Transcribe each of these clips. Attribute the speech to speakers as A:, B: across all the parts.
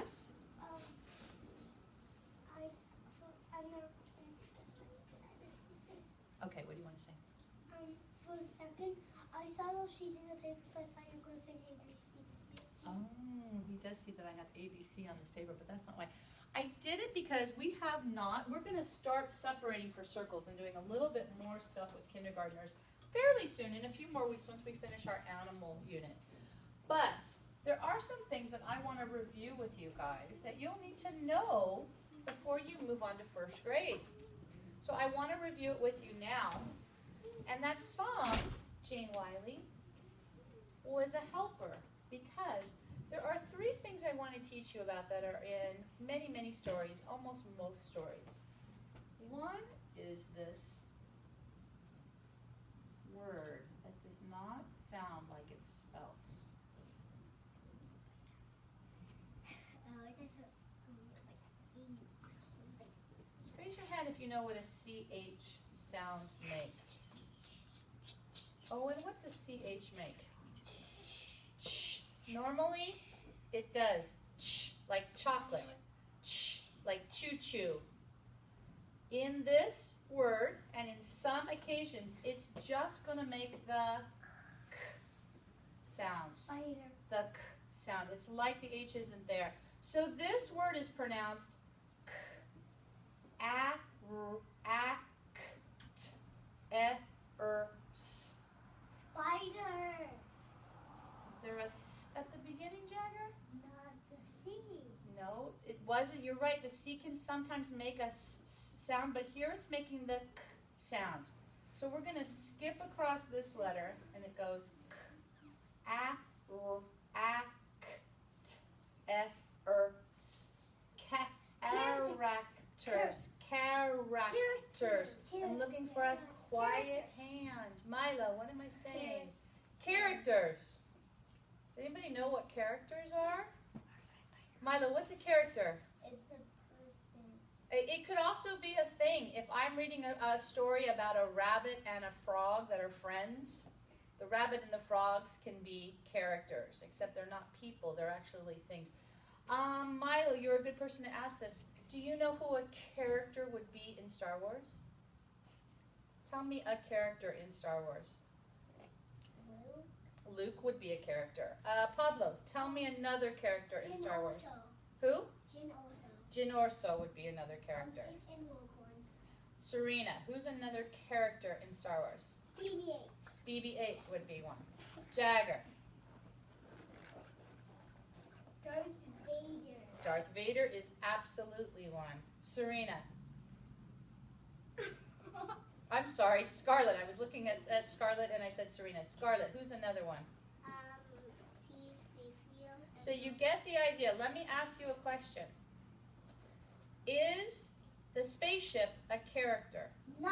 A: Yes?
B: I'm not finished this one.
A: Okay, what do you want to say?
B: For a second, I saw those sheets in the paper, so I thought you were going to say ABC.
A: Oh, he does see that I have ABC on this paper, but that's not why. I did it because we have not, we're going to start separating for circles and doing a little bit more stuff with kindergartners fairly soon, in a few more weeks once we finish our animal unit. But there are some things that I want to review with you guys that you'll need to know before you move on to first grade. So I want to review it with you now. And that song, Jane Wiley, was a helper because there are three things I want to teach you about that are in many, many stories, almost most stories. One is this word that does not sound like it's spelt. Raise your hand if you know what a CH sound makes. Oh, and what's a CH make? Normally, it does ch, like chocolate, ch, like choo-choo. In this word, and in some occasions, it's just going to make the k sound.
B: Spider.
A: The k sound. It's like the H isn't there. So this word is pronounced k, a, r, a, k, t, e, r, s.
B: Spider.
A: Is there a s at the beginning, Jagger?
B: Not the C.
A: No, it wasn't. You're right. The C can sometimes make a s sound, but here it's making the k sound. So we're going to skip across this letter, and it goes k, a, r, a, k, t, e, r, s. Characters. Characters. I'm looking for a quiet hand. Milo, what am I saying? Characters. Does anybody know what characters are? Milo, what's a character?
B: It's a person.
A: It could also be a thing. If I'm reading a story about a rabbit and a frog that are friends, the rabbit and the frogs can be characters, except they're not people, they're actually things. Milo, you're a good person to ask this. Do you know who a character would be in Star Wars? Tell me a character in Star Wars. Luke would be a character. Pablo, tell me another character in Star Wars. Who? Jyn Orso would be another character.
B: It's in Rogue One.
A: Serena, who's another character in Star Wars?
B: BB-8.
A: BB-8 would be one. Jagger.
B: Darth Vader.
A: Darth Vader is absolutely one. Serena. I'm sorry, Scarlett. I was looking at Scarlett and I said Serena. Scarlett, who's another one?
B: C-3PO.
A: So you get the idea. Let me ask you a question. Is the spaceship a character?
B: No.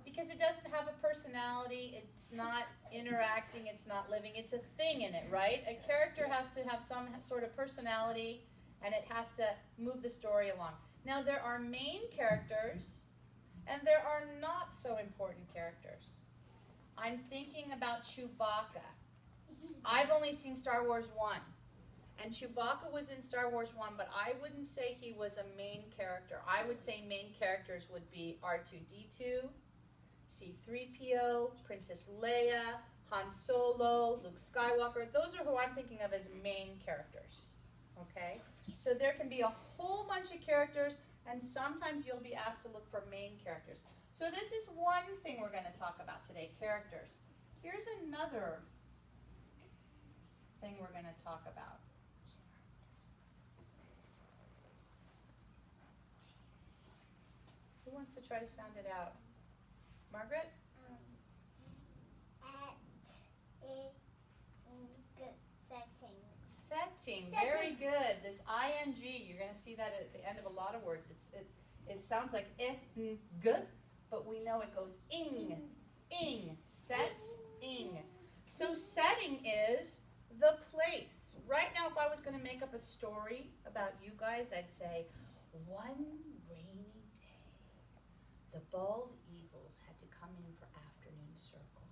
A: Because it doesn't have a personality, it's not interacting, it's not living, it's a thing in it, right? A character has to have some sort of personality and it has to move the story along. Now there are main characters and there are not so important characters. I'm thinking about Chewbacca. I've only seen Star Wars 1. And Chewbacca was in Star Wars 1, but I wouldn't say he was a main character. I would say main characters would be R2-D2, C-3PO, Princess Leia, Han Solo, Luke Skywalker. Those are who I'm thinking of as main characters. Okay? So there can be a whole bunch of characters, and sometimes you'll be asked to look for main characters. So this is one thing we're going to talk about today, characters. Here's another thing we're going to talk about. Who wants to try to sound it out? Margaret? Setting. Very good. This ing, you're going to see that at the end of a lot of words. It sounds like g, but we know it goes ing. Setting. So setting is the place. Right now, if I was going to make up a story about you guys, I'd say, one rainy day, the bald eagles had to come in for afternoon circle.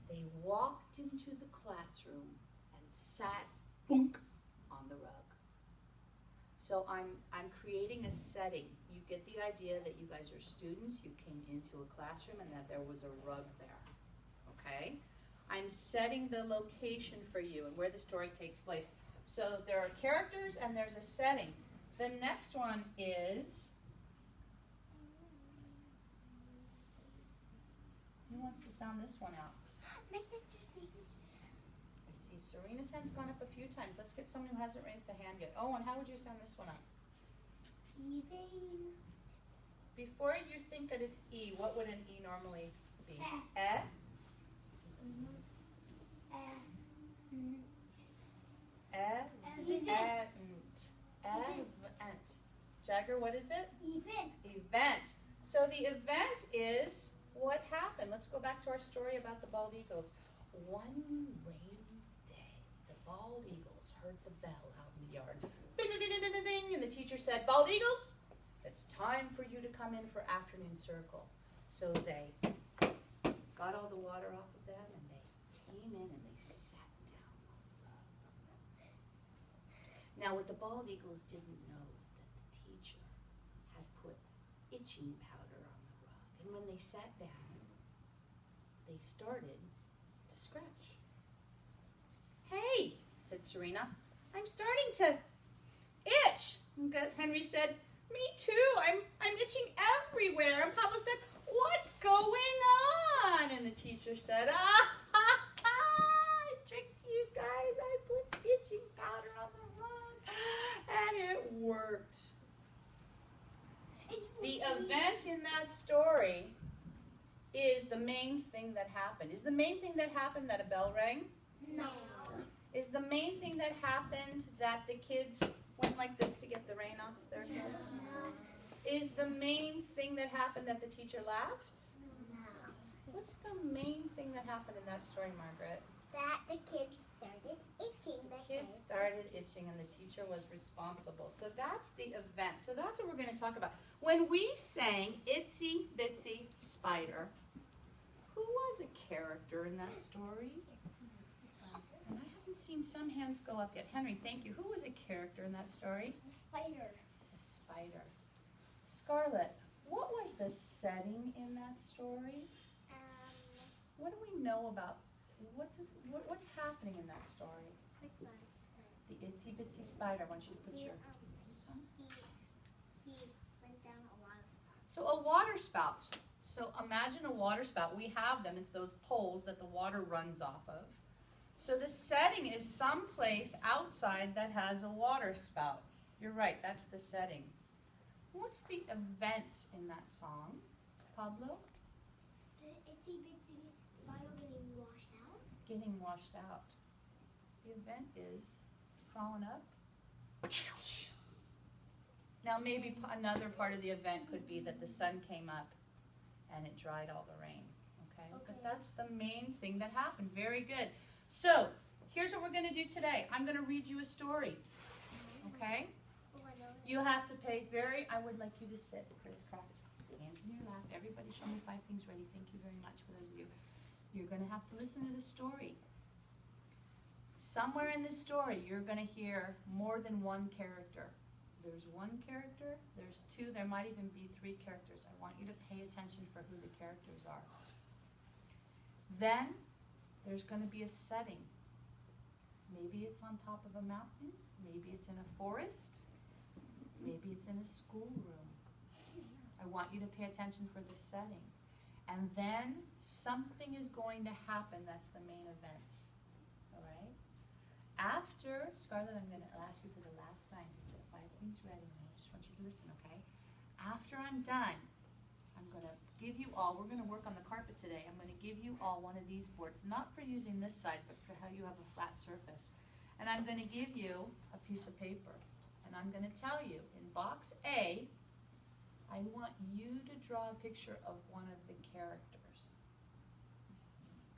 A: They walked into the classroom and sat on the rug. So I'm creating a setting. You get the idea that you guys are students, you came into a classroom and that there was a rug there, okay? I'm setting the location for you and where the story takes place. So there are characters and there's a setting. The next one is, who wants to sound this one out?
B: My sister's name is.
A: I see Serena's hand's gone up a few times. Let's get someone who hasn't raised a hand yet. Owen, how would you sound this one up?
B: Event.
A: Before you think that it's E, what would an E normally be?
B: Eh.
A: Eh? Event. Jagger, what is it?
B: Event.
A: Event. So the event is what happened. Let's go back to our story about the bald eagles. One rainy day, the bald eagles heard the bell out in the yard. Ding, ding, ding, ding, ding, ding, and the teacher said, "Bald eagles, it's time for you to come in for afternoon circle." So they got all the water off of them and they came in and they sat down on the rug. Now what the bald eagles didn't know is that the teacher had put itching powder on the rug. And when they sat down, they started to scratch. "Hey," said Serena, "I'm starting to itch." And Henry said, "Me too, I'm itching everywhere." And Pablo said, "What's going on?" And the teacher said, I tricked you guys. I put itching powder on the rug, and it worked. The event in that story is the main thing that happened. Is the main thing that happened that a bell rang?
B: No.
A: Is the main thing that happened that the kids went like this to get the rain off their clothes? Is the main thing that happened that the teacher laughed?
B: No.
A: What's the main thing that happened in that story, Margaret?
B: That the kids started itching.
A: The kids started itching and the teacher was responsible. So that's the event. So that's what we're going to talk about. When we sang Itsy Bitsy Spider, who was a character in that story? And I haven't seen some hands go up yet. Henry, thank you. Who was a character in that story?
B: The spider.
A: A spider. Scarlett, what was the setting in that story? What do we know about, what's happening in that story? The Itsy Bitsy Spider. I want you to put your hands on.
B: He went down a water spout.
A: So a water spout. So imagine a water spout. We have them. It's those poles that the water runs off of. So the setting is someplace outside that has a water spout. You're right, that's the setting. What's the event in that song, Pablo?
B: The itsy bitsy spider getting washed out.
A: Getting washed out. The event is crawling up. Now maybe another part of the event could be that the sun came up and it dried all the rain. Okay? But that's the main thing that happened. Very good. So here's what we're going to do today. I'm going to read you a story. Okay? You have to pay I would like you to sit crisscross, hands in your lap. Everybody show me 5 things ready. Thank you very much for those of you. You're going to have to listen to the story. Somewhere in this story, you're going to hear more than one character. There's one character, there's 2, there might even be 3 characters. I want you to pay attention for who the characters are. Then, there's going to be a setting. Maybe it's on top of a mountain, maybe it's in a forest, maybe it's in a schoolroom. I want you to pay attention for the setting. And then something is going to happen that's the main event. All right? After, Scarlett, I'm going to ask you for the last time to set 5 things ready. I just want you to listen, okay? After I'm done, I'm going to give you all, we're going to work on the carpet today. I'm going to give you all one of these boards, not for using this side, but for how you have a flat surface. And I'm going to give you a piece of paper. And I'm going to tell you, in box A, I want you to draw a picture of one of the characters.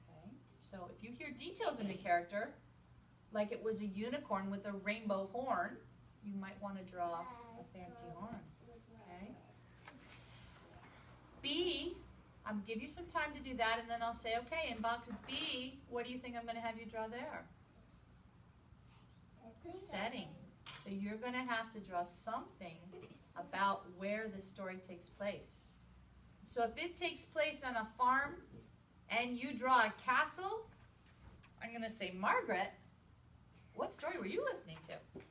A: Okay? So if you hear details in the character, like it was a unicorn with a rainbow horn, you might want to draw a fancy horn. Okay? B, I'll give you some time to do that, and then I'll say, okay, in box B, what do you think I'm going to have you draw there? Setting. So you're going to have to draw something about where the story takes place. So if it takes place on a farm and you draw a castle, I'm going to say, Margaret, what story were you listening to?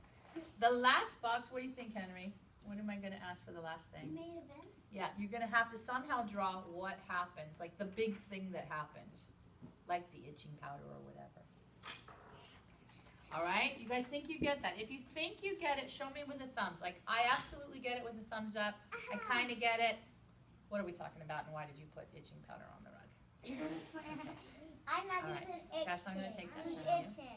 A: The last box, what do you think, Henry? What am I going to ask for the last thing?
B: Main event.
A: Yeah, you're going to have to somehow draw what happens, like the big thing that happens, like the itching powder or whatever. All right, you guys think you get that? If you think you get it, show me with a thumbs. Like, I absolutely get it with a thumbs up. I kind of get it. What are we talking about, and why did you put itching powder on the rug?
B: I'm not
A: All right.
B: even itching.
A: Cass, I'm going to take that
B: I'm
A: from you.
B: itching.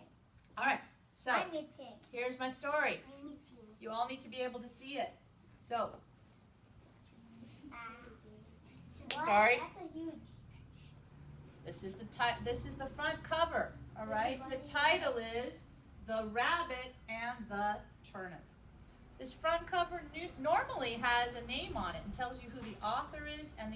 A: All right, so
B: I'm itching.
A: here's my story.
B: I'm itching.
A: You all need to be able to see it. So, Sorry.
B: That's a huge.
A: this is the front cover. All right, the title is The Rabbit and the Turnip. This front cover normally has a name on it and tells you who the author is and